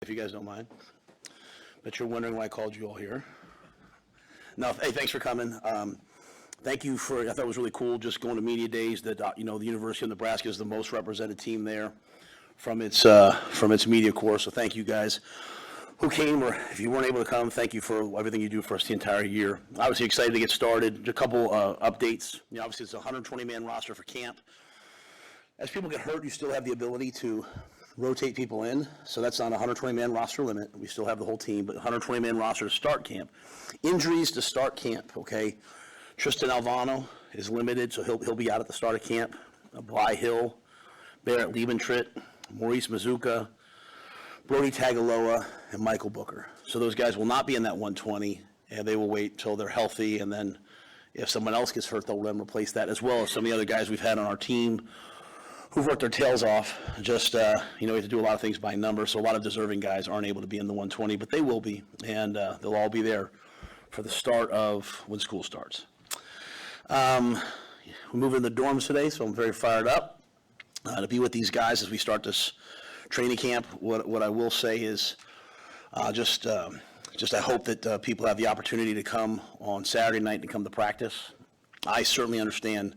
if you guys don't mind. Bet you're wondering why I called you all here. No, hey, thanks for coming. Thank you for, I thought it was really cool just going to media days that, the University of Nebraska is the most represented team there from its media corps. So thank you guys who came, or if you weren't able to come, thank you for everything you do for us the entire year. Obviously excited to get started. A couple updates. Obviously it's a 120-man roster for camp. As people get hurt, you still have the ability to rotate people in. So that's not a 120-man roster limit. We still have the whole team, but 120-man roster to start camp. Injuries to start camp, okay? Tristan Alvano is limited, so he'll be out at the start of camp. Bly Hill, Barrett Liebentritt, Maurice Mazuka, Brody Tagaloa, and Michael Booker. So those guys will not be in that 120, and they will wait till they're healthy, and then if someone else gets hurt, they'll then replace that, as well as some of the other guys we've had on our team who've worked their tails off. Just, we have to do a lot of things by number, so a lot of deserving guys aren't able to be in the 120, but they will be, and they'll all be there for the start of when school starts. We're moving in the dorms today, so I'm very fired up to be with these guys as we start this training camp. What I will say is just I hope that people have the opportunity to come on Saturday night to come to practice. I certainly understand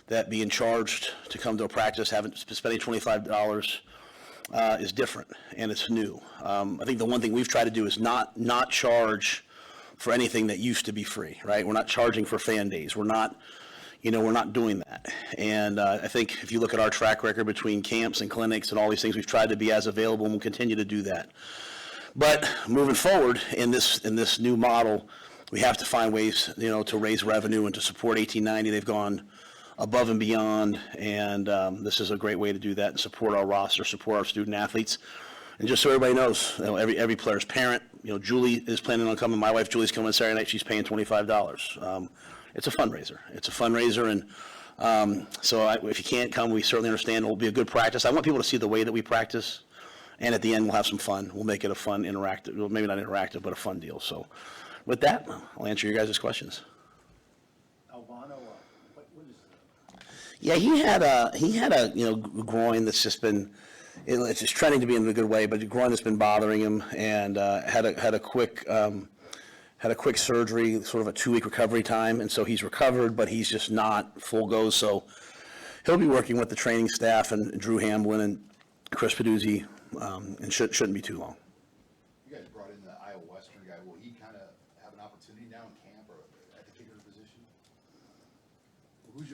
that being charged to come to a practice, spending $25 is different, and it's new. I think the one thing we've tried to do is not charge for anything that used to be free, right? We're not charging for fan days. We're not doing that. And I think if you look at our track record between camps and clinics and all these things, we've tried to be as available, and we'll continue to do that. But moving forward in this new model, we have to find ways, to raise revenue and to support 1890. They've gone above and beyond, and this is a great way to do that and support our roster, support our student athletes. And just so everybody knows, every player's parent, Julie is planning on coming. My wife Julie's coming Saturday night. She's paying $25. It's a fundraiser. And so if you can't come, we certainly understand. It will be a good practice. I want people to see the way that we practice, and at the end we'll have some fun. We'll make it a fun, interactive, well, maybe not interactive, but a fun deal. So with that, I'll answer your guys' questions. Alvano, what is it? Yeah, he had a groin that's just been, it's just trending to be in a good way, but the groin that's been bothering him, and had a quick surgery, sort of a 2-week recovery time, and so he's recovered, but he's just not full go. So he'll be working with the training staff and Drew Hamblin and Chris Peduzzi, and shouldn't be too long. You guys brought in the Iowa Western guy. Will he kind of have an opportunity now in camp or at the kicker position?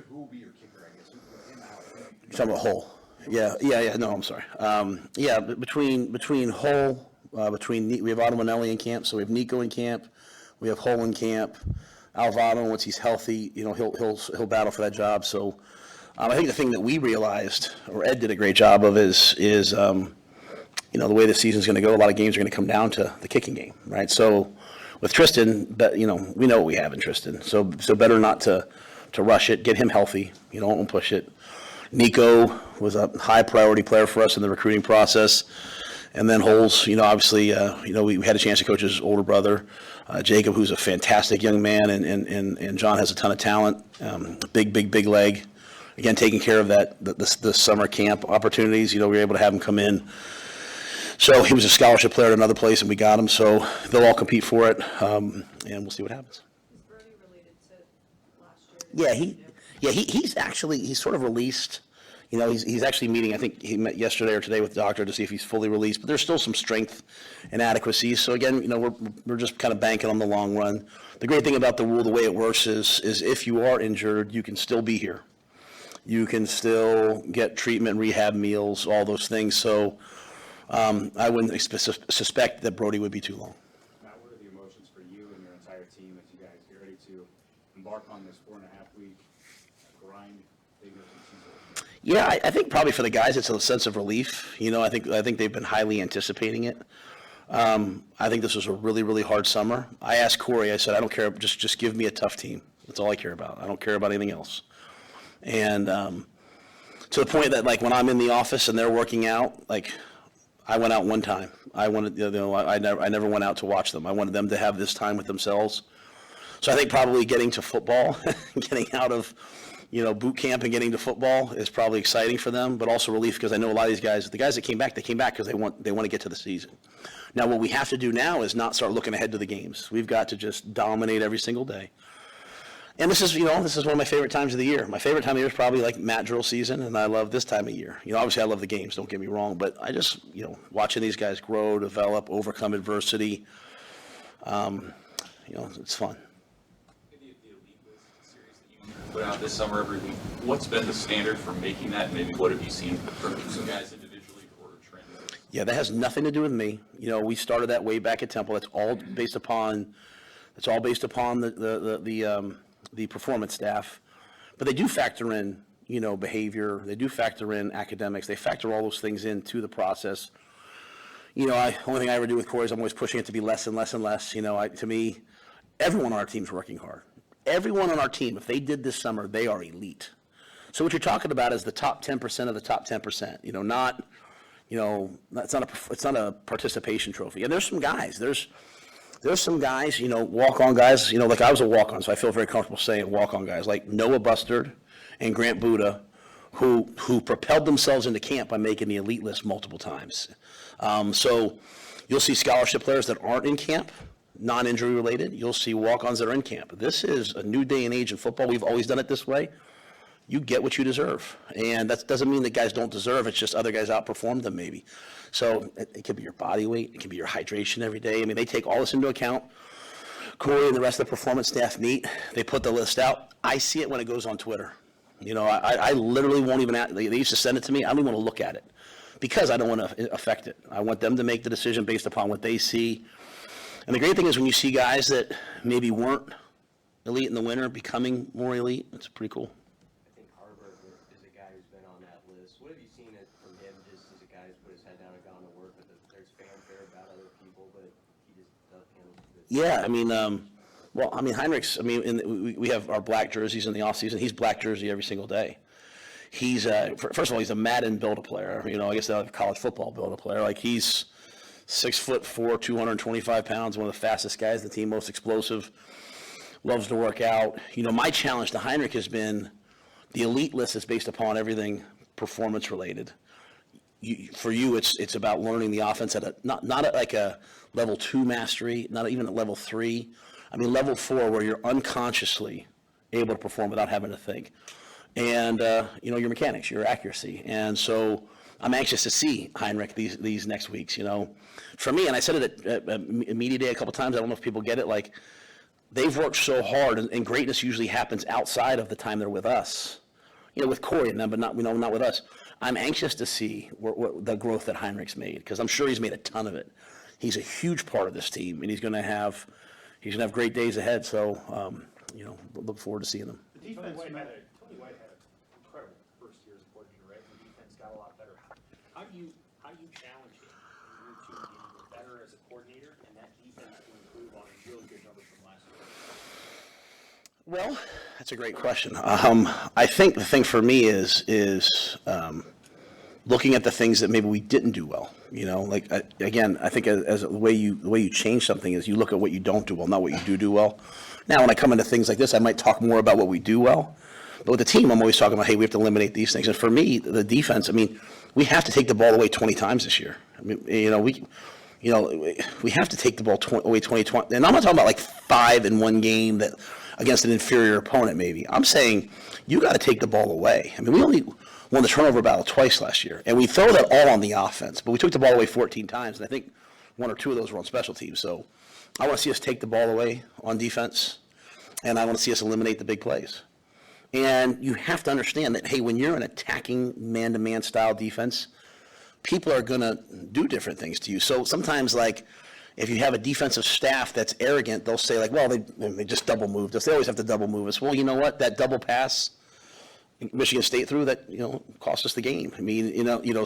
Who will be your kicker, I guess? Him out. You're talking about Hull. Yeah. No, I'm sorry. Between Hull, we have Otto Manelli in camp, so we have Nico in camp, we have Hull in camp. Alvano, once he's healthy, he'll battle for that job. So I think the thing that we realized, or Ed did a great job of, is the way the season's going to go. A lot of games are going to come down to the kicking game, right? So with Tristan, we know what we have in Tristan. So better not to rush it, get him healthy. Don't push it. Nico was a high priority player for us in the recruiting process. And then Holes, obviously, we had a chance to coach his older brother, Jacob, who's a fantastic young man, and John has a ton of talent, big leg. Again, taking care of the summer camp opportunities, we were able to have him come in. So he was a scholarship player at another place, and we got him. So they'll all compete for it, and we'll see what happens. Is Brody related to last year? Yeah, he's sort of released. He's actually meeting, I think he met yesterday or today with the doctor to see if he's fully released, but there's still some strength inadequacies. So again, we're just kind of banking on the long run. The great thing about the rule, the way it works is if you are injured, you can still be here. You can still get treatment, rehab meals, all those things. So I wouldn't suspect that Brody would be too long. Matt, what are the emotions for you and your entire team as you guys get ready to embark on this 4.5-week grind? Yeah, I think probably for the guys it's a sense of relief. I think they've been highly anticipating it. I think this was a really, really hard summer. I asked Corey, I said, I don't care, just give me a tough team. That's all I care about. I don't care about anything else. And to the point that, when I'm in the office and they're working out, I went out one time. I wanted, I never went out to watch them. I wanted them to have this time with themselves. So I think probably getting to football, getting out of boot camp and getting to football is probably exciting for them, but also relief because I know a lot of these guys, the guys that came back, they came back because they want to get to the season. Now, what we have to do now is not start looking ahead to the games. We've got to just dominate every single day. And this is one of my favorite times of the year. My favorite time of year is probably like mat drill season, and I love this time of year. Obviously I love the games, don't get me wrong, but I just, watching these guys grow, develop, overcome adversity, it's fun. The Elite List series that you put out this summer every week, what's been the standard for making that, and maybe what have you seen from some guys individually or trends? Yeah, that has nothing to do with me. We started that way back at Temple. That's all based upon the performance staff. But they do factor in, behavior. They do factor in academics. They factor all those things into the process. Only thing I ever do with Corey is I'm always pushing it to be less and less and less. To me, everyone on our team's working hard. Everyone on our team, if they did this summer, they are elite. So what you're talking about is the top 10% of the top 10%. It's not a participation trophy. And there's some guys. There's some guys, walk-on guys. Like I was a walk-on, so I feel very comfortable saying walk-on guys like Noah Bustard and Grant Buda, who propelled themselves into camp by making the elite list multiple times. So you'll see scholarship players that aren't in camp, non-injury related. You'll see walk-ons that are in camp. This is a new day and age in football. We've always done it this way. You get what you deserve. And that doesn't mean that guys don't deserve. It's just other guys outperform them maybe. So it could be your body weight. It could be your hydration every day. I mean, they take all this into account. Corey and the rest of the performance staff meet. They put the list out. I see it when it goes on Twitter. I literally won't even – they used to send it to me. I don't even want to look at it because I don't want to affect it. I want them to make the decision based upon what they see. And the great thing is when you see guys that maybe weren't elite in the winter becoming more elite, it's pretty cool. I think Harburg is a guy who's been on that list. What have you seen from him just as a guy who's put his head down and gone to work? But there's fanfare about other people, but he just does handle it. Yeah, Heinrich's, we have our black jerseys in the offseason. He's black jersey every single day. He's, first of all, he's a Madden build-a-player. I guess they'll have college football build-a-player. Like, he's 6'4", 225 pounds, one of the fastest guys on the team, most explosive, loves to work out. My challenge to Heinrich has been the elite list is based upon everything performance-related. For you, it's about learning the offense at not at like a level 2 mastery, not even at level 3. Level 4 where you're unconsciously able to perform without having to think. And, your mechanics, your accuracy. And so I'm anxious to see Heinrich these next weeks, For me, and I said it at Media Day a couple times, I don't know if people get it, like, they've worked so hard, and greatness usually happens outside of the time they're with us. With Corey and them, but not with us. I'm anxious to see what the growth that Heinrich's made, because I'm sure he's made a ton of it. He's a huge part of this team, and he's going to have great days ahead. So, look forward to seeing him. Tony White had an incredible first year as a coordinator, right? The defense got a lot better. How do you challenge him in year 2 getting better as a coordinator and that defense to improve on a really good number from last year? Well, that's a great question. I think the thing for me is looking at the things that maybe we didn't do well. Again, I think as the way you change something is you look at what you don't do well, not what you do well. Now, when I come into things like this, I might talk more about what we do well. But with the team, I'm always talking about, hey, we have to eliminate these things. And for me, the defense, we have to take the ball away 20 times this year. We have to take the ball away 20. And I'm not talking about like 5 in one game that against an inferior opponent maybe. I'm saying you got to take the ball away. We only won the turnover battle twice last year, and we throw that all on the offense. But we took the ball away 14 times, and I think 1 or 2 of those were on special teams. So I want to see us take the ball away on defense, and I want to see us eliminate the big plays. And you have to understand that, hey, when you're an attacking man-to-man style defense, people are going to do different things to you. So sometimes, like, if you have a defensive staff that's arrogant, they'll say, like, well, they just double moved us. They always have to double move us. Well, you know what? That double pass Michigan State threw that, cost us the game.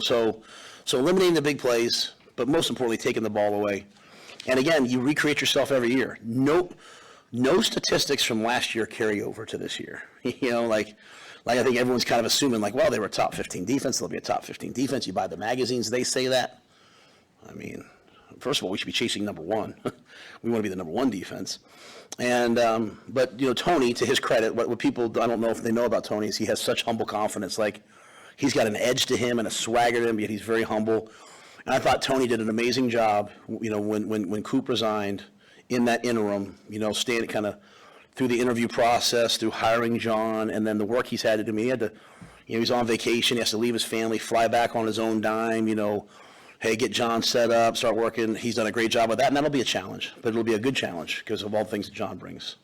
So eliminating the big plays, but most importantly, taking the ball away. And again, you recreate yourself every year. No statistics from last year carry over to this year. Like I think everyone's kind of assuming, like, well, they were a top 15 defense. They'll be a top 15 defense. You buy the magazines, they say that. first of all, we should be chasing number one. We want to be the number one defense. And, but, Tony, to his credit, what people, I don't know if they know about Tony, is he has such humble confidence. Like, he's got an edge to him and a swagger to him, yet he's very humble. And I thought Tony did an amazing job, when Coop resigned in that interim, staying kind of through the interview process, through hiring John, and then the work he's had to do. I mean, he had to, he's on vacation, he has to leave his family, fly back on his own dime, hey, get John set up, start working. He's done a great job with that, and that'll be a challenge, but it'll be a good challenge because of all the things that John brings.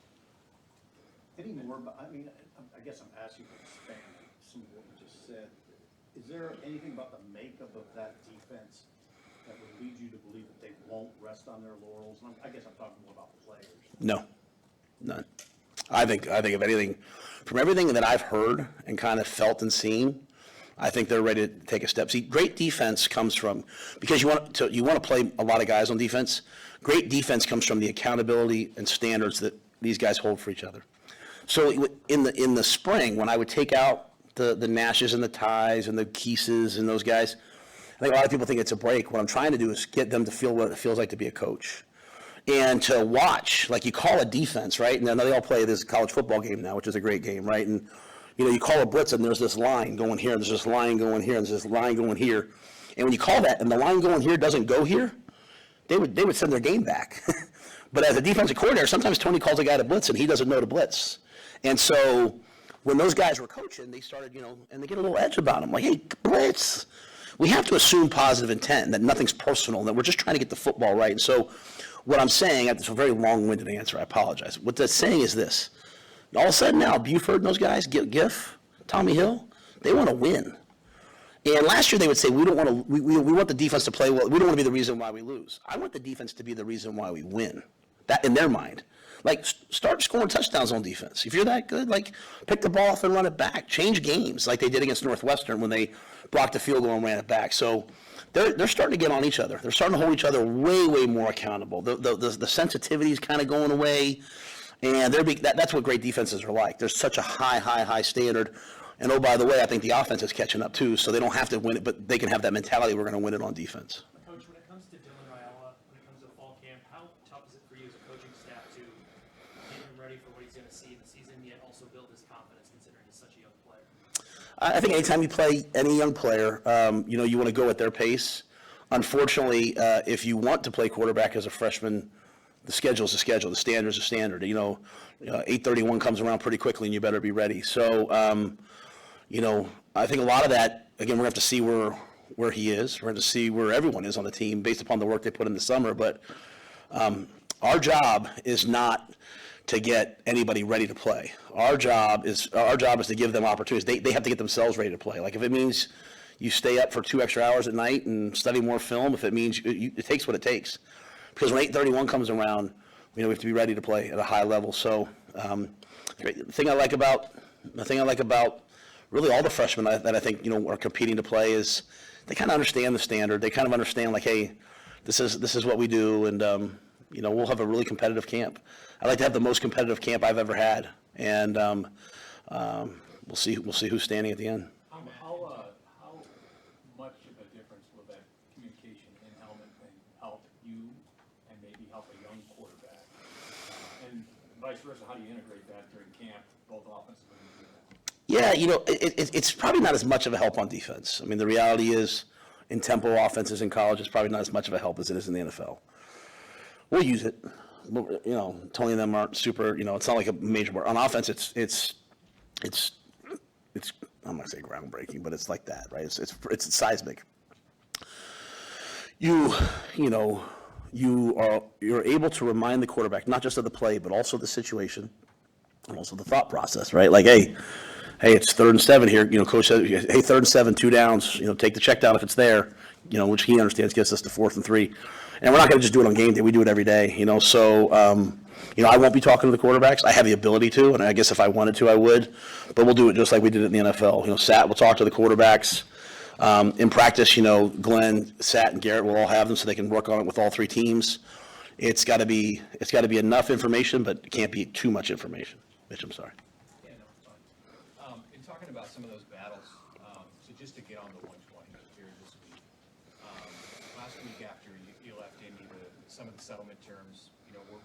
Any more, I guess I'm asking to expand some of what you just said. Is there anything about the makeup of that defense that would lead you to believe that they won't rest on their laurels? And I guess I'm talking more about the players. No, none. I think if anything, from everything that I've heard and kind of felt and seen, I think they're ready to take a step. See, great defense comes from, because you want to play a lot of guys on defense. Great defense comes from the accountability and standards that these guys hold for each other. So in the spring, when I would take out the Nashes and the Ties and the Keeses and those guys, I think a lot of people think it's a break. What I'm trying to do is get them to feel what it feels like to be a coach. And to watch, like, you call a defense, right? And then they all play this college football game now, which is a great game, right? And, you call a blitz and there's this line going here, and there's this line going here, and there's this line going here. And when you call that and the line going here doesn't go here, they would send their game back. But as a defensive coordinator, sometimes Tony calls a guy to blitz and he doesn't know to blitz. And so when those guys were coaching, they started, and they get a little edge about them. Like, hey, blitz. We have to assume positive intent and that nothing's personal, and that we're just trying to get the football right. And so what I'm saying, it's a very long-winded answer, I apologize. What that's saying is this. All of a sudden now, Buford and those guys, Giff, Tommy Hill, they want to win. And last year they would say, we don't want to. We want the defense to play well. We don't want to be the reason why we lose. I want the defense to be the reason why we win. That in their mind. Like, start scoring touchdowns on defense. If you're that good, like, pick the ball off and run it back. Change games like they did against Northwestern when they blocked the field goal and ran it back. So they're starting to get on each other. They're starting to hold each other way, way more accountable. The sensitivity is kind of going away. And that's what great defenses are like. There's such a high standard. And, oh, by the way, I think the offense is catching up, too, so they don't have to win it, but they can have that mentality, we're going to win it on defense. Coach, when it comes to Dylan Raiola, when it comes to fall camp, how tough is it for you as a coaching staff to get him ready for what he's going to see in the season, yet also build his confidence considering he's such a young player? I think anytime you play any young player, you want to go at their pace. Unfortunately, if you want to play quarterback as a freshman, the schedule is the schedule. The standard is the standard. 8:31 comes around pretty quickly, and you better be ready. So, I think a lot of that, again, we're going to have to see where he is. We're going to see where everyone is on the team based upon the work they put in the summer. But our job is not to get anybody ready to play. Our job is to give them opportunities. They have to get themselves ready to play. Like, if it means you stay up for 2 extra hours at night and study more film, if it means it takes what it takes. Because when 8:31 comes around, we have to be ready to play at a high level. So, the thing I like about really all the freshmen that I think are competing to play is they kind of understand the standard. They kind of understand, like, hey, this is what we do, and we'll have a really competitive camp. I like to have the most competitive camp I've ever had, and we'll see who's standing at the end. How much of a difference will that communication in-helmet thing help you and maybe help a young quarterback? And vice versa, how do you integrate that during camp, both offensively and defensively? Yeah, it's probably not as much of a help on defense. I mean, the reality is, in tempo offenses in college, it's probably not as much of a help as it is in the NFL. We'll use it. Tony and them aren't super, it's not like a major part. On offense, it's I'm not saying groundbreaking, but it's like that, right? It's seismic. You're able to remind the quarterback not just of the play, but also the situation and also the thought process, right? Like, hey, it's 3rd and 7 here. Coach said, hey, 3rd and 7, 2 downs. Take the check down if it's there. Which he understands gets us to 4th and 3. And we're not going to just do it on game day. We do it every day. So I won't be talking to the quarterbacks. I have the ability to, and I guess if I wanted to, I would. But we'll do it just like we did it in the NFL. Sat will talk to the quarterbacks. In practice, Glenn, Sat, and Garrett will all have them so they can work on it with all 3 teams. It's got to be enough information, but it can't be too much information. Mitch, I'm sorry. Yeah, no, it's fine. In talking about some of those battles, so just to get on the 120 here this week, last week after you left Indy, some of the settlement terms, you know, we're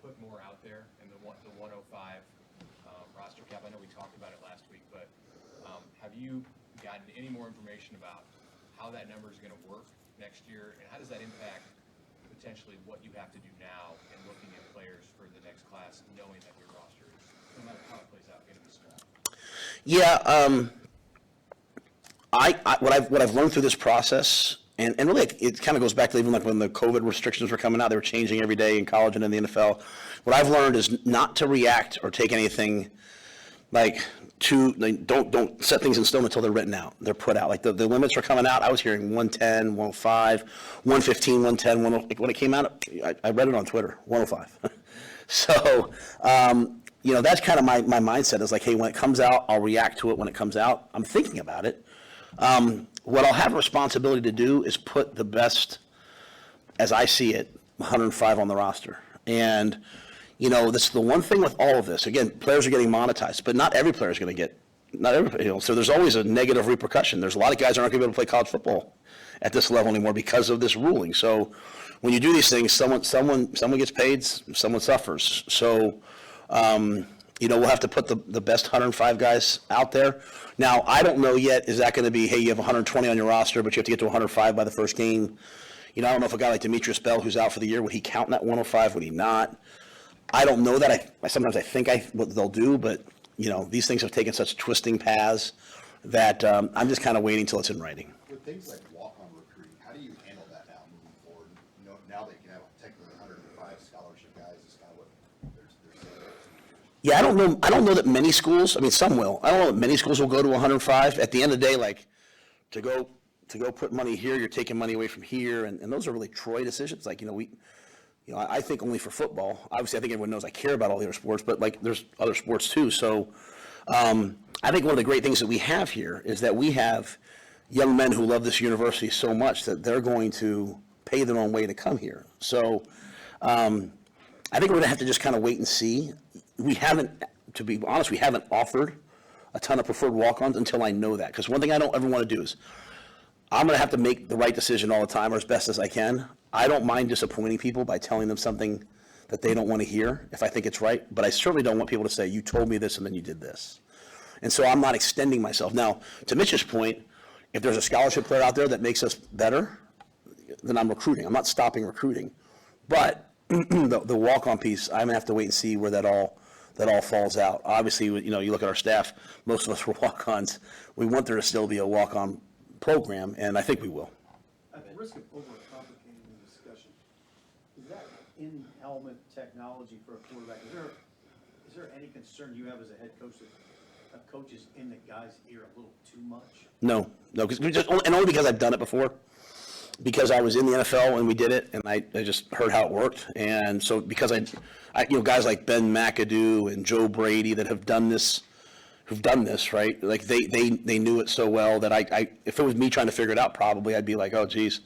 put more out there in the 105 roster cap. I know we talked about it last week, but have you gotten any more information about how that number is going to work next year, and how does that impact potentially what you have to do now in looking at players for the next class, knowing that your roster is, no matter how it plays out, going to be strong? Yeah, what I've learned through this process, and really it kind of goes back to even like when the COVID restrictions were coming out, they were changing every day in college and in the NFL. What I've learned is not to react or take anything like don't set things in stone until they're written out. They're put out. Like the limits were coming out. I was hearing 110, 105, 115, 110. When it came out, I read it on Twitter, 105. So, that's kind of my mindset is like, hey, when it comes out, I'll react to it when it comes out. I'm thinking about it. What I'll have a responsibility to do is put the best, as I see it, 105 on the roster. And, this is the one thing with all of this. Again, players are getting monetized, but not every player is going to get, so there's always a negative repercussion. There's a lot of guys that aren't going to be able to play college football at this level anymore because of this ruling. So when you do these things, someone gets paid, someone suffers. So, we'll have to put the best 105 guys out there. Now, I don't know yet, is that going to be, hey, you have 120 on your roster, but you have to get to 105 by the first game? I don't know if a guy like Demetrius Bell, who's out for the year, would he count in that 105? Would he not? I don't know that. Sometimes I think what they'll do, but, these things have taken such twisting paths that I'm just kind of waiting until it's in writing. With things like walk-on recruiting, how do you handle that now moving forward? Now they can have technically 105 scholarship guys is kind of what they're saying. Yeah, I don't know that many schools, some will. I don't know that many schools will go to 105. At the end of the day, like, to go put money here, you're taking money away from here, and those are really Troy decisions. Like, I think only for football. Obviously, I think everyone knows I care about all the other sports, but, like, there's other sports too. So I think one of the great things that we have here is that we have young men who love this university so much that they're going to pay their own way to come here. So I think we're going to have to just kind of wait and see. To be honest, we haven't offered a ton of preferred walk-ons until I know that. Because one thing I don't ever want to do is I'm going to have to make the right decision all the time or as best as I can. I don't mind disappointing people by telling them something that they don't want to hear if I think it's right. But I certainly don't want people to say, you told me this and then you did this. And so I'm not extending myself. Now, to Mitch's point, if there's a scholarship player out there that makes us better, then I'm recruiting. I'm not stopping recruiting. But the walk-on piece, I'm going to have to wait and see where that all falls out. Obviously, you look at our staff, most of us were walk-ons. We want there to still be a walk-on program, and I think we will. At the risk of overcomplicating the discussion, is that in-helmet technology for a quarterback, is there any concern you have as a head coach that a coach is in the guy's ear a little too much? No, and only because I've done it before. Because I was in the NFL and we did it, and I just heard how it worked, and so because I guys like Ben McAdoo and Joe Brady that have done this, right? Like they knew it so well that I if it was me trying to figure it out, probably I'd be like, oh geez.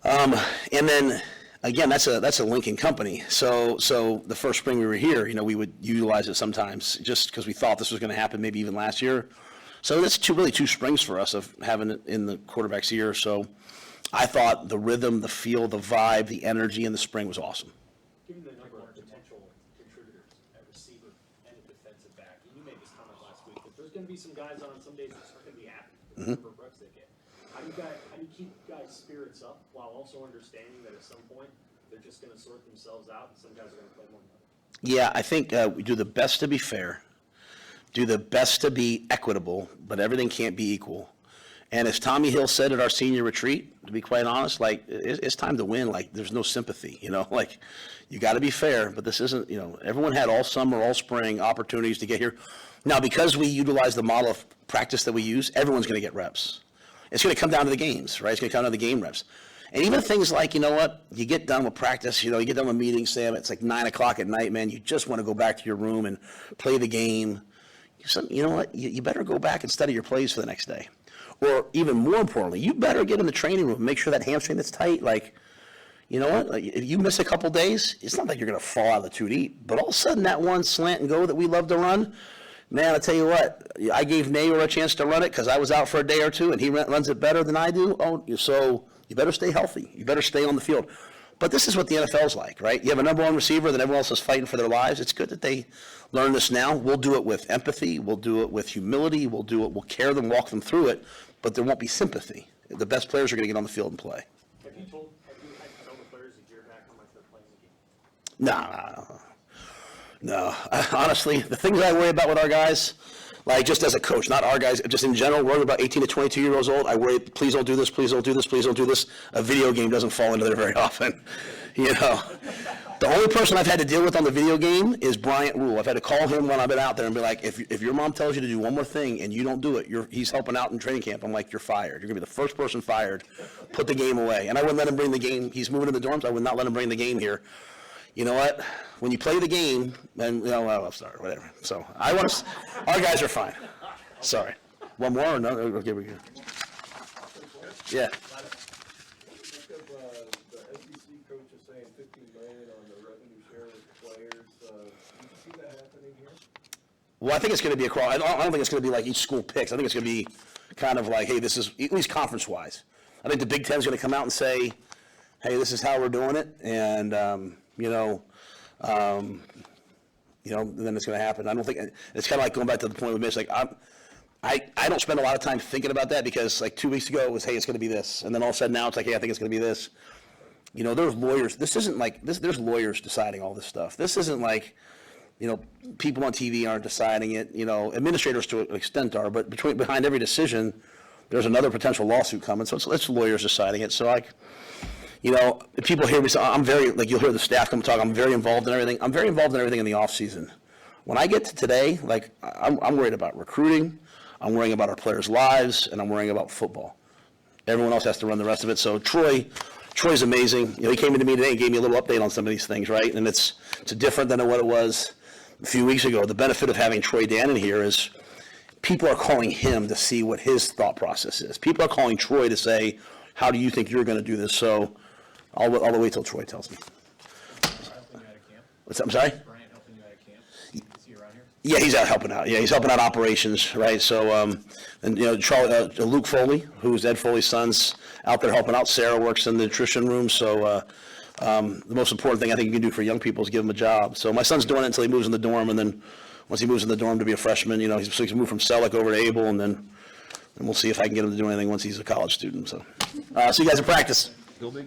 And then again, that's a Lincoln company. So the first spring we were here, we would utilize it sometimes just because we thought this was going to happen, maybe even last year. So that's really two springs for us of having it in the quarterback's ear. So I thought the rhythm, the feel, the vibe, the energy in the spring was awesome. Given the number of potential contributors at receiver and a defensive back, and you made this comment last week, that there's going to be some guys on some days that aren't going to be happy with the number of reps they get. How do you keep guys' spirits up while also understanding that at some point they're just going to sort themselves out and some guys are going to play more than others? Yeah, I think we do the best to be fair, do the best to be equitable, but everything can't be equal. And as Tommy Hill said at our senior retreat, to be quite honest, like it's time to win. Like there's no sympathy, like you got to be fair, but this isn't, everyone had all summer, all spring opportunities to get here. Now, because we utilize the model of practice that we use, everyone's going to get reps. It's going to come down to the games, right? It's going to come down to the game reps. And even things like, you get done with practice, you get done with meetings, Sam, it's like 9 o'clock at night, man. You just want to go back to your room and play the game. You know what? You better go back and study your plays for the next day. Or even more importantly, you better get in the training room, make sure that hamstring that's tight, like, you know what? Like, if you miss a couple days, it's not like you're going to fall out of the 2 deep. But all of a sudden, that one slant and go that we love to run, man, I tell you what, I gave Naylor a chance to run it because I was out for a day or two, and he runs it better than I do. Oh, so you better stay healthy. You better stay on the field. But this is what the NFL's like, right? You have a number one receiver, then everyone else is fighting for their lives. It's good that they learn this now. We'll do it with empathy. We'll do it with humility. We'll care them, walk them through it, but there won't be sympathy. The best players are going to get on the field and play. Have you had to tell the players a year back how much they're playing the game? No. Honestly, the things I worry about with our guys, like just as a coach, not our guys, just in general, worry about 18 to 22 years old. I worry, please don't do this, please don't do this, please don't do this. A video game doesn't fall into there very often, you know. The only person I've had to deal with on the video game is Rhule. I've had to call him when I've been out there and be like, if your mom tells you to do one more thing and you don't do it, he's helping out in training camp. I'm like, you're fired. You're going to be the first person fired. Put the game away. And I wouldn't let him bring the game. He's moving to the dorms. I would not let him bring the game here. You know what? When you play the game, and well, sorry, whatever. So our guys are fine. Sorry. One more or no? Okay, we're good. Yeah. The SEC coach is saying $15 million on the revenue share with the players. Do you see that happening here? Well, I think it's going to be across. I don't think it's going to be like each school picks. I think it's going to be kind of like, hey, this is at least conference-wise. I think the Big Ten is going to come out and say, hey, this is how we're doing it, and then it's going to happen. I don't think it's kind of like going back to the point we missed. Like I don't spend a lot of time thinking about that because like 2 weeks ago it was, hey, it's going to be this, and then all of a sudden now it's like, hey, I think it's going to be this. You know, there's lawyers. This isn't like this. There's lawyers deciding all this stuff. This isn't like, people on TV aren't deciding it. Administrators to an extent are, but behind every decision, there's another potential lawsuit coming. So it's lawyers deciding it. So people hear me say, I'm very, like you'll hear the staff come talk, I'm very involved in everything. I'm very involved in everything in the off season. When I get to today, like I'm worried about recruiting, I'm worrying about our players' lives, and I'm worrying about football. Everyone else has to run the rest of it. So Troy's amazing. He came into me today and gave me a little update on some of these things, right? And it's different than what it was a few weeks ago. The benefit of having Troy Dannon here is people are calling him to see what his thought process is. People are calling Troy to say, how do you think you're going to do this? So I'll wait till Troy tells me. Helping you out of camp? What's that? I'm sorry? Brian helping you out of camp? Is he around here? Yeah, he's out helping out. Yeah, he's helping out operations, right? So, Luke Foley, who's Ed Foley's son's out there helping out. Sarah works in the nutrition room. So, the most important thing I think you can do for young people is give them a job. So my son's doing it until he moves in the dorm, and then once he moves in the dorm to be a freshman, he's moved from Selleck over to Able, and then we'll see if I can get him to do anything once he's a college student. So, see you guys at practice.